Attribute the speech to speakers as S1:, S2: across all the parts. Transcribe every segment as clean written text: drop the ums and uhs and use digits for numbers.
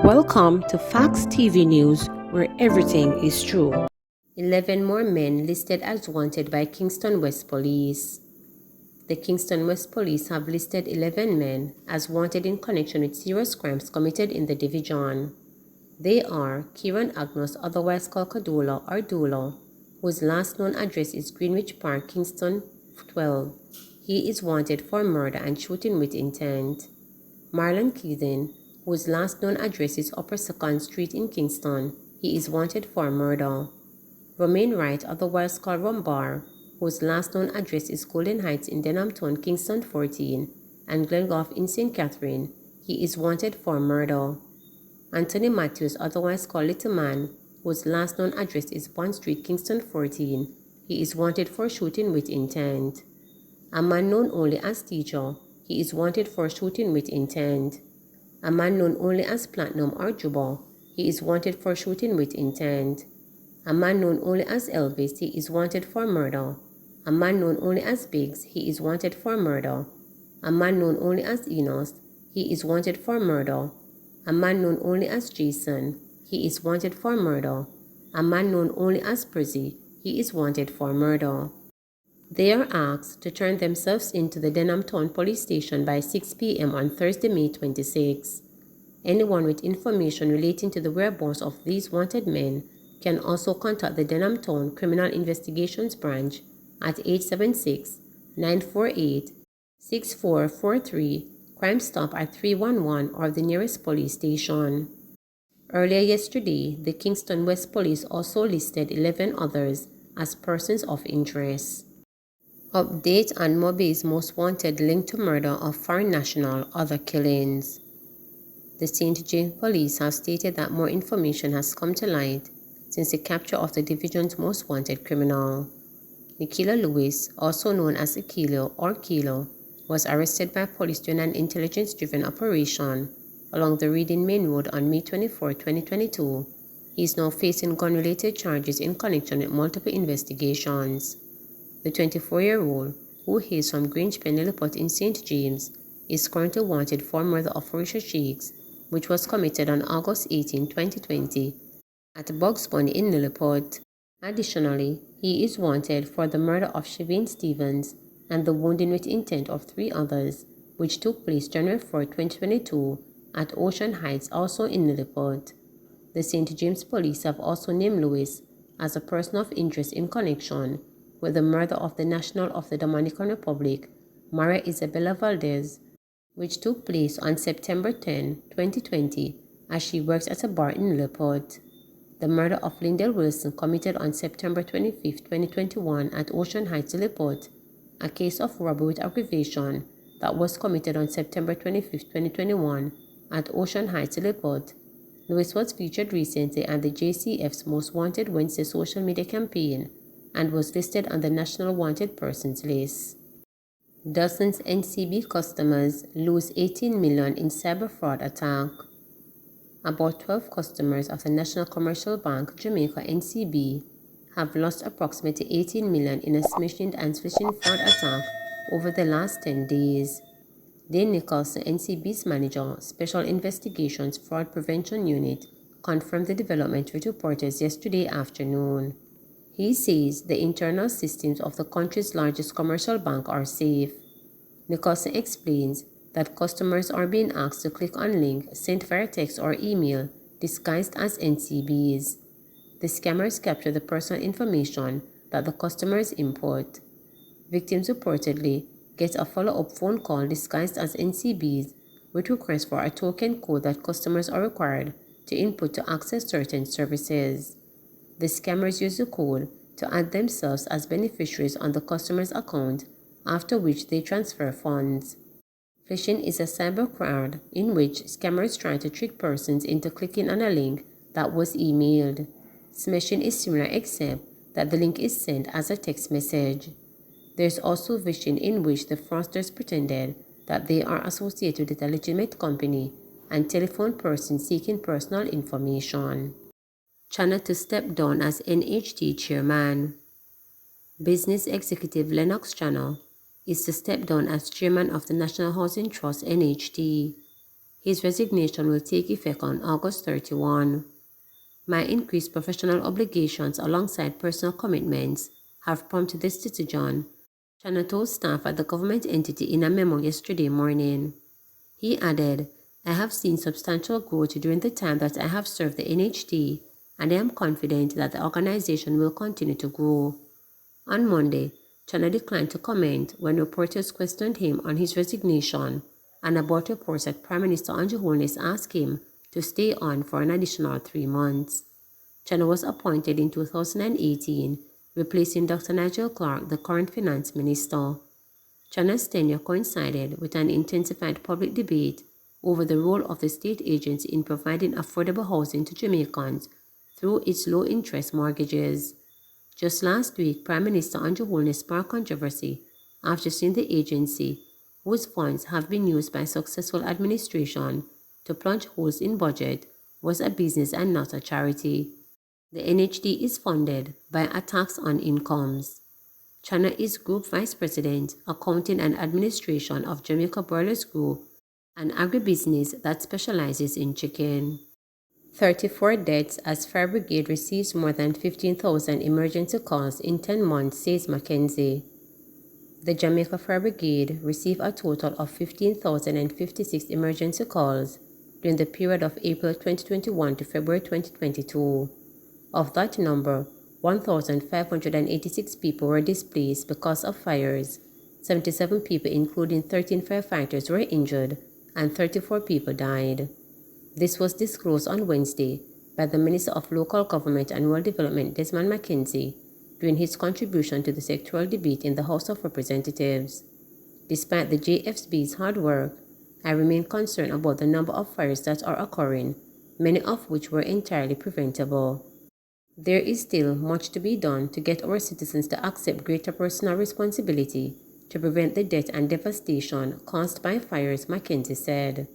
S1: Welcome to Facts TV News, where everything is true. 11 more men listed as wanted by Kingston West Police. The Kingston West Police have listed 11 men as wanted in connection with serious crimes committed in the division. They are Kieran Agnos, otherwise called Kadola or Dolo, whose last known address is Greenwich Park, Kingston 12. He is wanted for murder and shooting with intent. Marlon Keegan, whose last known address is Upper 2nd Street in Kingston. He is wanted for murder. Romain Wright, otherwise called Rumbar, whose last known address is Golden Heights in Denhamton, Kingston 14, and Glengoff in St. Catherine. He is wanted for murder. Anthony Matthews, otherwise called Little Man, whose last known address is Bond Street, Kingston 14. He is wanted for shooting with intent. A man known only as Teacher. He is wanted for shooting with intent. A man known only as Platinum or Juba. He is wanted for shooting with intent. A man known only as Elvis. He is wanted for murder. A man known only as Biggs. He is wanted for murder. A man known only as Enos. He is wanted for murder. A man known only as Jason. He is wanted for murder. A man known only as Prizzy. He is wanted for murder. They are asked to turn themselves into the Denhamton Police Station by 6 p.m. on Thursday, May 26. Anyone with information relating to the whereabouts of these wanted men can also contact the Denhamton Criminal Investigations Branch at 876-948-6443, Crime Stop at 311, or the nearest police station. Earlier yesterday, the Kingston West Police also listed 11 others as persons of interest. Update on Mobi's most wanted linked to murder of foreign national, other killings. The St. James Police have stated that more information has come to light since the capture of the division's most wanted criminal. Nikila Lewis, also known as Akilo or Kilo, was arrested by police during an intelligence-driven operation along the Reading Main Road on May 24, 2022. He is now facing gun-related charges in connection with multiple investigations. The 24-year-old, who hails from Grange Penelipot in St. James, is currently wanted for murder of Risha Shakes, which was committed on August 18, 2020, at Bugs Bunny in Lilliput. Additionally, he is wanted for the murder of Shavane Stevens and the wounding with intent of 3 others, which took place January 4, 2022, at Ocean Heights, also in Lilliput. The St. James Police have also named Lewis as a person of interest in connection with the murder of the National of the Dominican Republic, Maria Isabella Valdez, which took place on September 10, 2020, as she works at a bar in Lilliput. The murder of Lindell Wilson, committed on September 25, 2021 at Ocean Heights, Lilliput, a case of robbery with aggravation that was committed on September 25, 2021 at Ocean Heights, Lilliput. Lewis was featured recently on the JCF's Most Wanted Wednesday social media campaign and was listed on the National Wanted Persons list. Dozens NCB customers lose $18 million in cyber fraud attack. About 12 customers of the National Commercial Bank, Jamaica NCB, have lost approximately $18 million in a smishing and phishing fraud attack over the last 10 days. Dane Nicholson, NCB's manager, Special Investigations Fraud Prevention Unit, confirmed the development with reporters yesterday afternoon. He says the internal systems of the country's largest commercial bank are safe. Nicholson explains that customers are being asked to click on links sent via text or email disguised as NCBs. The scammers capture the personal information that the customers input. Victims reportedly get a follow-up phone call disguised as NCBs with requests for a token code that customers are required to input to access certain services. The scammers use the code to add themselves as beneficiaries on the customer's account, after which they transfer funds. Phishing is a cyber fraud in which scammers try to trick persons into clicking on a link that was emailed. Smishing is similar except that the link is sent as a text message. There is also phishing in which the fraudsters pretended that they are associated with a legitimate company and telephone persons seeking personal information. Channel to step down as NHT Chairman. Business Executive Lennox Channel is to step down as Chairman of the National Housing Trust NHT. His resignation will take effect on August 31. My increased professional obligations alongside personal commitments have prompted this decision, Chana told staff at the government entity in a memo yesterday morning. He added, I have seen substantial growth during the time that I have served the NHT, and I am confident that the organization will continue to grow. On Monday, Chana declined to comment when reporters questioned him on his resignation and about reports that Prime Minister Andrew Holness asked him to stay on for an additional 3 months. Chana was appointed in 2018, replacing Dr. Nigel Clark, the current finance minister. Chana's tenure coincided with an intensified public debate over the role of the state agency in providing affordable housing to Jamaicans through its low-interest mortgages. Just last week, Prime Minister Andrew Holness sparked controversy after seeing the agency, whose funds have been used by successful administration to plunge holes in budget, was a business and not a charity. The NHT is funded by a tax on incomes. Chana is Group Vice President, Accounting and Administration of Jamaica Broilers Group, an agribusiness that specializes in chicken. 34 deaths as Fire Brigade receives more than 15,000 emergency calls in 10 months, says Mackenzie. The Jamaica Fire Brigade received a total of 15,056 emergency calls during the period of April 2021 to February 2022. Of that number, 1,586 people were displaced because of fires, 77 people including 13 firefighters were injured, and 34 people died. This was disclosed on Wednesday by the Minister of Local Government and Rural Development Desmond Mackenzie during his contribution to the sectoral debate in the House of Representatives. Despite the JFB's hard work, I remain concerned about the number of fires that are occurring, many of which were entirely preventable. There is still much to be done to get our citizens to accept greater personal responsibility to prevent the death and devastation caused by fires, Mackenzie said.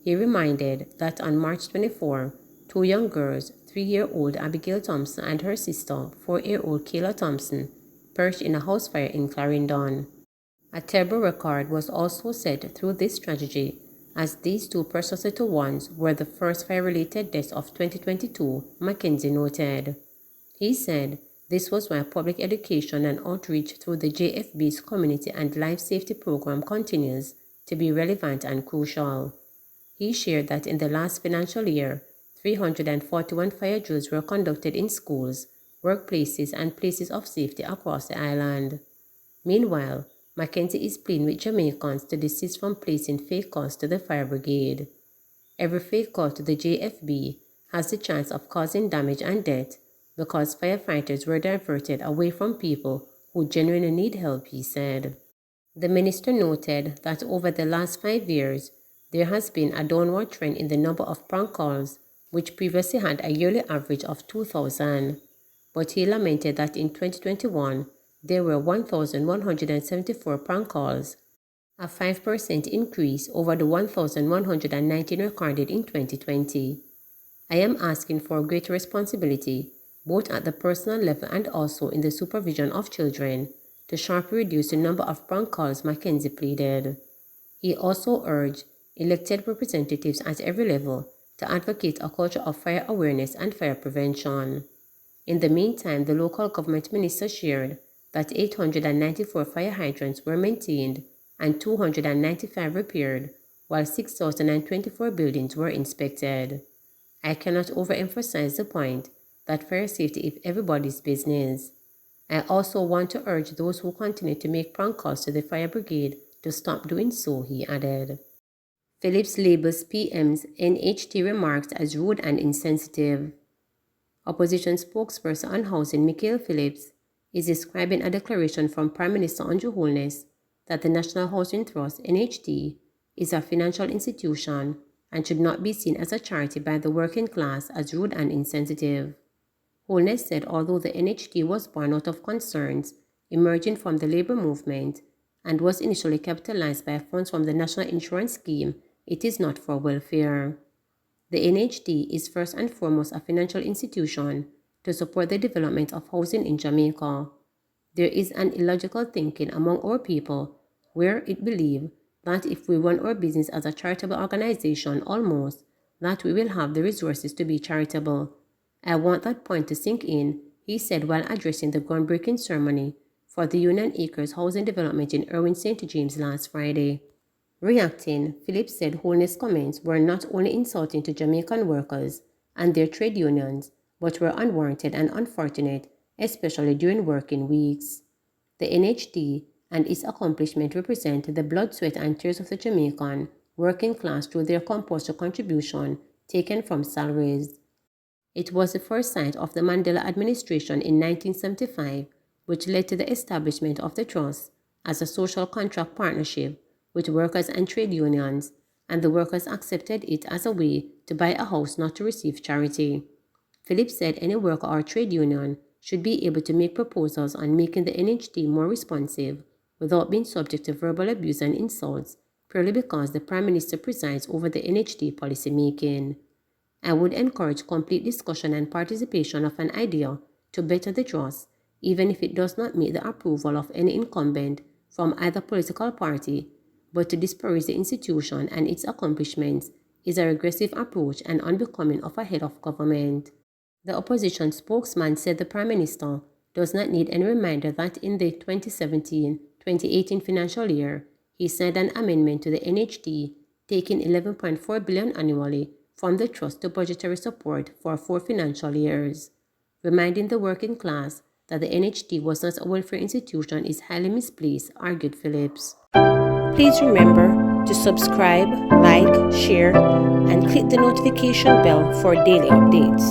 S1: He reminded that on March 24, 2 young girls, 3-year-old Abigail Thompson and her sister, 4-year-old Kayla Thompson, perished in a house fire in Clarendon. A terrible record was also set through this tragedy, as these 2 precocious ones were the first fire-related deaths of 2022, Mackenzie noted. He said this was why public education and outreach through the JFB's Community and Life Safety Program continues to be relevant and crucial. He shared that in the last financial year, 341 fire drills were conducted in schools, workplaces, and places of safety across the island. Meanwhile, Mackenzie is pleading with Jamaicans to desist from placing fake calls to the fire brigade. Every fake call to the JFB has the chance of causing damage and death because firefighters were diverted away from people who genuinely need help, he said. The minister noted that over the last 5 years, there has been a downward trend in the number of prank calls, which previously had a yearly average of 2,000. But he lamented that in 2021, there were 1,174 prank calls, a 5% increase over the 1,119 recorded in 2020. I am asking for greater responsibility, both at the personal level and also in the supervision of children, to sharply reduce the number of prank calls, Mackenzie pleaded. He also urged elected representatives at every level to advocate a culture of fire awareness and fire prevention. In the meantime, the local government minister shared that 894 fire hydrants were maintained and 295 repaired, while 6,024 buildings were inspected. I cannot overemphasize the point that fire safety is everybody's business. I also want to urge those who continue to make prank calls to the fire brigade to stop doing so, he added. Phillips labels PM's NHT remarks as rude and insensitive. Opposition spokesperson on housing Michael Phillips is describing a declaration from Prime Minister Andrew Holness that the National Housing Trust, NHT, is a financial institution and should not be seen as a charity by the working class as rude and insensitive. Holness said although the NHT was born out of concerns emerging from the labor movement and was initially capitalized by funds from the National Insurance Scheme, it is not for welfare. The NHT is first and foremost a financial institution to support the development of housing in Jamaica. There is an illogical thinking among our people where it believes that if we run our business as a charitable organization almost, that we will have the resources to be charitable. I want that point to sink in, he said while addressing the groundbreaking ceremony for the Union Acres housing development in Irwin St. James last Friday. Reacting, Phillips said Holness' comments were not only insulting to Jamaican workers and their trade unions, but were unwarranted and unfortunate, especially during working weeks. The NHT and its accomplishment represent the blood, sweat, and tears of the Jamaican working class through their compulsory contribution taken from salaries. It was the first site of the Mandela administration in 1975, which led to the establishment of the trust as a social contract partnership with workers and trade unions, and the workers accepted it as a way to buy a house not to receive charity. Phillips said any worker or trade union should be able to make proposals on making the NHT more responsive without being subject to verbal abuse and insults purely because the Prime Minister presides over the NHT policy making. I would encourage complete discussion and participation of an idea to better the trust, even if it does not meet the approval of any incumbent from either political party, but to disparage the institution and its accomplishments is a regressive approach and unbecoming of a head of government. The opposition spokesman said the Prime Minister does not need any reminder that in the 2017-2018 financial year, he signed an amendment to the NHT taking $11.4 billion annually from the trust to budgetary support for 4 financial years. Reminding the working class that the NHT was not a welfare institution is highly misplaced, argued Phillips. Please remember to subscribe, like, share, and click the notification bell for daily updates.